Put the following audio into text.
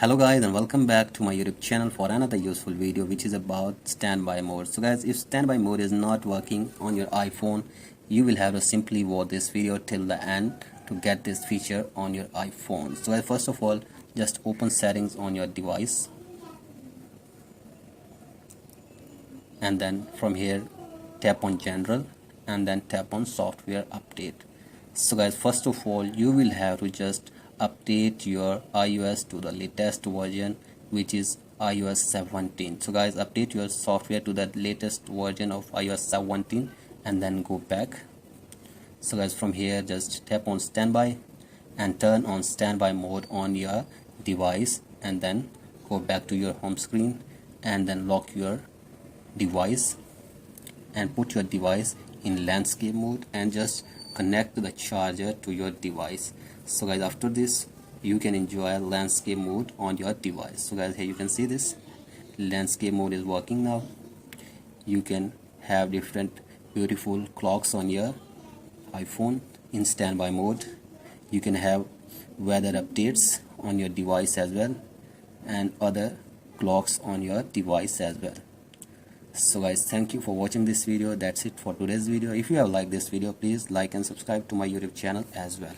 Hello guys, and welcome back to my YouTube channel for another useful video which is about standby mode. So guys, if standby mode is not working on your iPhone, you will have to simply watch this video till the end to get this feature on your iPhone. So guys, first of all, just open settings on your device, and then from here tap on general and then tap on software update. So guys, first of all, you will have to just update your iOS to the latest version, which is iOS 17. So guys, update your software to the latest version of iOS 17 and then go back. So guys, from here just tap on standby and turn on standby mode on your device, and then go back to your home screen and then lock your device and put your device in landscape mode and just connect the charger to your device. So guys, after this you can enjoy landscape mode on your device. So guys, here you can see this landscape mode is working now. You can have different beautiful clocks on your iPhone in standby mode. You can have weather updates on your device as well, and other clocks on your device as well. So guys, thank you for watching this video. That's it for today's video. If you have liked this video, please like and subscribe to my YouTube channel as well.